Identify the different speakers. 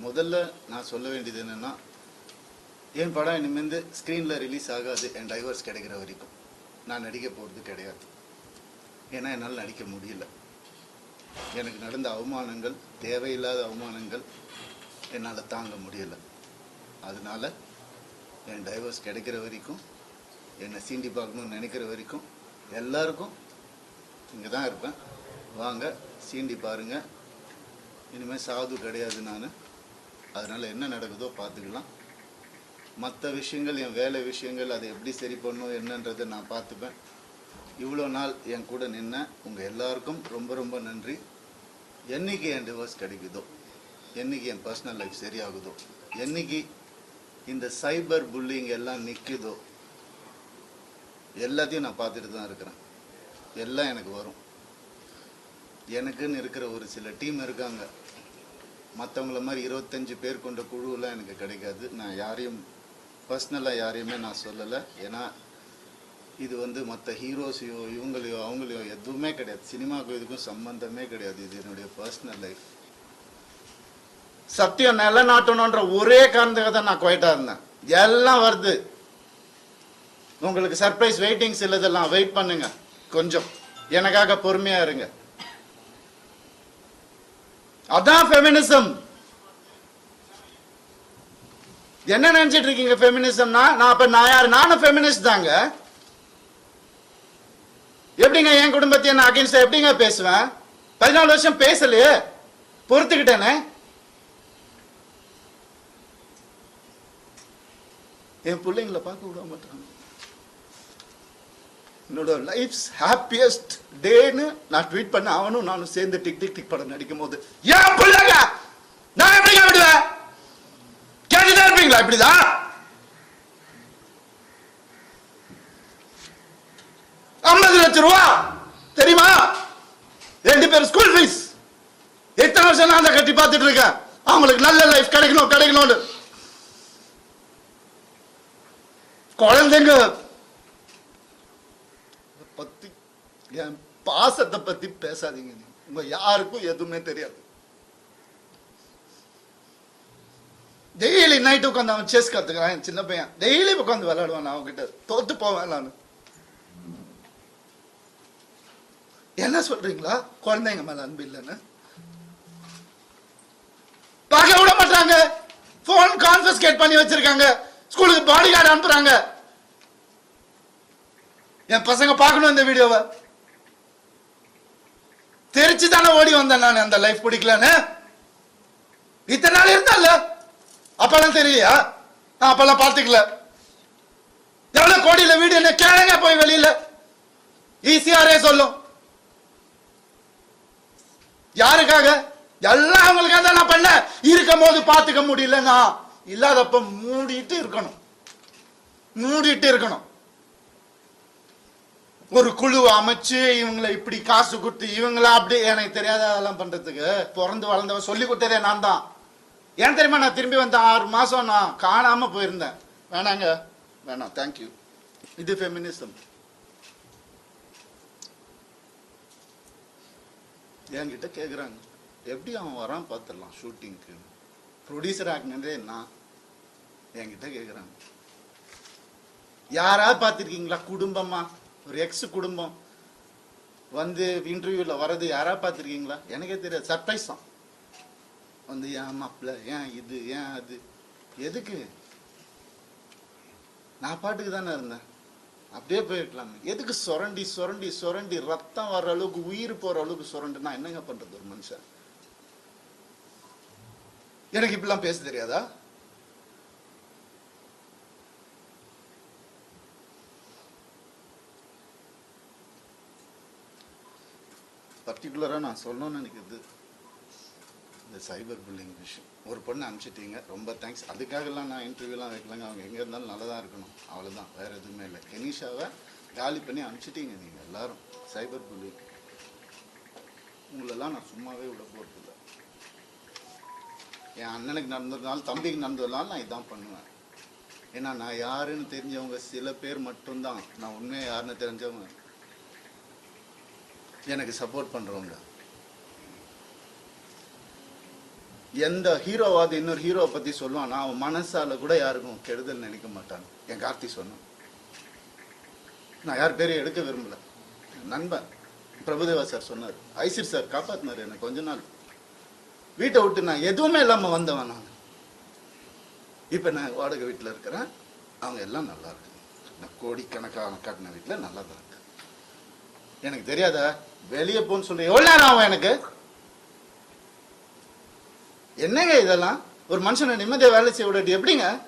Speaker 1: முதல்ல நான் சொல்ல வேண்டியது என்னென்னா, என் படம் இனிமேல் ஸ்க்ரீனில் ரிலீஸ் ஆகாது. என் டைவர்ஸ் கிடைக்கிற வரைக்கும் நான் நடிக்க போகிறது கிடையாது. ஏன்னா என்னால் நடிக்க முடியல. எனக்கு நடந்த அவமானங்கள், தேவையில்லாத அவமானங்கள் என்னால் தாங்க முடியலை. அதனால் என் டைவர்ஸ் கிடைக்கிற வரைக்கும், என்னை சீண்டி பார்க்கணும்னு நினைக்கிற வரைக்கும் எல்லாருக்கும் இங்கே தான் இருப்பேன். வாங்க, சீண்டி பாருங்கள். இனிமேல் சாது கிடையாது நான். அதனால் என்ன நடக்குதோ பார்த்துக்கலாம். மற்ற விஷயங்கள், என் வேலை விஷயங்கள், அதை எப்படி சரி பண்ணணும் என்னன்றதை நான் பார்த்துப்பேன். இவ்வளோ நாள் என் கூட நின்ன உங்கள் எல்லாருக்கும் ரொம்ப ரொம்ப நன்றி. என்றைக்கு என் டிவோர்ஸ் கிடைக்குதோ, என்றைக்கு என் பர்சனல் லைஃப் சரியாகுதோ, என்றைக்கு இந்த சைபர் புல்லிங் எல்லாம் நிற்குதோ, எல்லாத்தையும் நான் பார்த்துட்டு தான் இருக்கிறேன். எல்லாம் எனக்கு வரும். எனக்குன்னு இருக்கிற ஒரு சில டீம் இருக்காங்க. மற்றவங்கள மாதிரி 25 பேர் கொண்ட குழுவெல்லாம் எனக்கு கிடைக்காது. நான் யாரையும் பர்சனலாக யாரையுமே நான் சொல்லலை. ஏன்னா இது மற்ற ஹீரோஸையோ இவங்களையோ அவங்களையோ எதுவுமே கிடையாது. சினிமாவுக்கும் இதுக்கும் சம்பந்தமே கிடையாது. இது என்னுடைய பர்சனல் லைஃப். சத்தியம் நிலநாட்டணுன்ற ஒரே காரணத்துக்காக தான் நான் குவைட்டாக இருந்தேன். எல்லாம் வருது. உங்களுக்கு சர்ப்ரைஸ் வெயிட்டிங்ஸ் இல்லதெல்லாம் வெயிட் பண்ணுங்க. கொஞ்சம் எனக்காக பொறுமையா இருங்க. அதான் ஃபெமினிசம். என்ன நினைச்சிட்டு இருக்கீங்க ஃபெமினிசம்னா? நான் யாரு? நானும் ஃபெமினிஸ்ட் தாங்க. எப்படிங்க என் குடும்பத்தை நான் அகைன்ஸ்டா எப்படிங்க பேசுவேன்? 14 வருஷம் பேசலையே, பொறுத்துக்கிட்டேனே. என் பிள்ளைங்களை பார்க்க விட மாட்டாங்க. என்னோட லைஃப்ஸ் ஹாப்பியஸ்ட் டேன்னு நான் ட்வீட் பண்ண அவனும் நானும் சேர்ந்து டிக் டிக் டிக் படம் நடிக்கும் போது ஏன் பிள்ளைங்க நான் எப்படிங்க விடுவேன்? கேட்டுதான் இருப்பீங்களா? இப்படிதான் 50 லட்சம் ரூபா தெரியுமா? 2 பேர் ஸ்கூல் ஃபீஸ். எத்தனை வருஷம் நான் கட்டி பார்த்துட்டு இருக்கேன். அவங்களுக்கு நல்ல லைஃப் கிடைக்கணும்னு. குழந்தைங்க பத்தி, என் பாசத்தை பத்தி பேசாதீங்க. உங்க யாருக்கும் எதுவுமே தெரியாது. டெய்லி நைட் உட்காந்து அவன் செஸ் கத்துக்கிறான். என் சின்ன பையன் டெய்லி உட்காந்து விளையாடுவான். அவன்கிட்ட தோத்து போவேன் நான். என்ன சொல்றீங்களா? குழந்தைங்க மேல அன்பு இல்லைன்னு பார்க்க விட மாட்டாங்க. போன் கான்ஃபிஸ்கேட் பண்ணி வச்சிருக்காங்க. ஸ்கூலுக்கு பாடி கார்டு அனுப்புறாங்க. என் பசங்க பார்க்கணும் இந்த வீடியோவை. தெரிச்சு தானே ஓடி வந்தேன் நான். அந்த லைஃப் பிடிக்கலன்னு இத்தனை நாள் இருந்தால அப்பெல்லாம் தெரியலையா? அப்பெல்லாம் பார்த்துக்கல. எவ்வளவு கோடியில வீடியோ கேளுங்க போய் வெளியில. ஈஸியாரே சொல்லும். யாருக்காக? எல்லாம் அவங்களுக்காக தான் நான் பண்ண. இருக்கும் போது பார்த்துக்க முடியலன்னா இல்லாதப்ப மூடிட்டு இருக்கணும். ஒரு குழு அமைச்சு இவங்களை இப்படி காசு கொடுத்து இவங்களா அப்படி எனக்கு தெரியாத அதெல்லாம் பண்றதுக்கு பிறந்து வளர்ந்தவன் சொல்லி கொடுத்ததே நான் தான். ஏன் தெரியுமா? நான் திரும்பி வந்த 6 மாசம் நான் காணாம போயிருந்தேன். வேணாம் தேங்க்யூ. இது ஃபெமினிசம். என்கிட்ட கேட்குறாங்க எப்படி அவன் வரான் பார்த்துடலாம் ஷூட்டிங்க்கு. ப்ரொடியூசர் ஆகினதே நான். என்கிட்ட கேட்குறாங்க யாராவது பார்த்துருக்கீங்களா? குடும்பமா ஒரு எக்ஸ் குடும்பம் வந்து இன்டர்வியூவில் வர்றது யாராவது பார்த்துருக்கீங்களா? எனக்கே தெரியாது. சர்ப்ரைஸ் தான். வந்து ஏன் மாப்பிள்ள, ஏன் இது, ஏன் அது, எதுக்கு? நான் பாட்டுக்கு தானே இருந்தேன். அப்படியே போயிருக்கலாமே. எதுக்கு சுரண்டி ரத்தம் வர்ற அளவுக்கு, உயிர் போற அளவுக்கு சுரண்டுனா என்னங்க பண்றது ஒரு மனுஷன்? எனக்கு இப்படிலாம் பேச தெரியாதா? பர்டிகுலராக நான் சொல்லணும்னு நினைக்கிறது இந்த சைபர் புல்லிங் விஷயம். ஒரு பொண்ணு அனுப்பிச்சிட்டீங்க, ரொம்ப தேங்க்ஸ். அதுக்காகலாம் நான் இன்டர்வியூலாம் வைக்கலங்க. அவங்க எங்கே இருந்தாலும் நல்லா தான் இருக்கணும், அவ்வளோதான். வேறு எதுவுமே இல்லை. கெனிஷாவை காலி பண்ணி அனுப்பிச்சிட்டீங்க நீங்கள் எல்லாரும். சைபர் புல்லிங் உங்களெல்லாம் நான் சும்மாவே விட போகிறதில்ல. என் அண்ணனுக்கு நடந்ததுனால, தம்பிக்கு நடந்ததுனால நான் இதான் பண்ணுவேன். ஏன்னா நான் யாருன்னு தெரிஞ்சவங்க சில பேர் மட்டும்தான். நான் உண்மையாக யாருன்னு தெரிஞ்சவங்க எனக்கு சப்போர்ட் பண்ணுறவங்க. எந்த ஹீரோவாவது இன்னொரு ஹீரோவை பத்தி சொல்லுவானா அவன் மனசால கூட யாருக்கும் கெடுதல் நினைக்க மாட்டான். என் கார்த்தி சொன்னான். நான் யார் பேரையும் எடுக்க விரும்பல. நண்பன் பிரபுதேவா சார் சொன்னார். ஐசிர் சார் காப்பாத்தினார் எனக்கு. கொஞ்ச நாள் வீட்டை விட்டு நான் எதுவுமே இல்லாம வந்தவன். நான் இப்ப நான் வாடகை வீட்டுல இருக்கிறேன். அவங்க எல்லாம் நல்லா இருக்கு. நான் கோடிக்கணக்கான கட்டின வீட்டுல நல்லா தான் இருக்கு. எனக்கு தெரியாதா வெளியே போன்னு சொல்லி எவ்வளவு நேரம் ஆகும் எனக்கு? என்னங்க இதெல்லாம்? ஒரு மனுஷனை நிம்மதியா வேலை செய்ய விடாட்டி எப்படிங்க?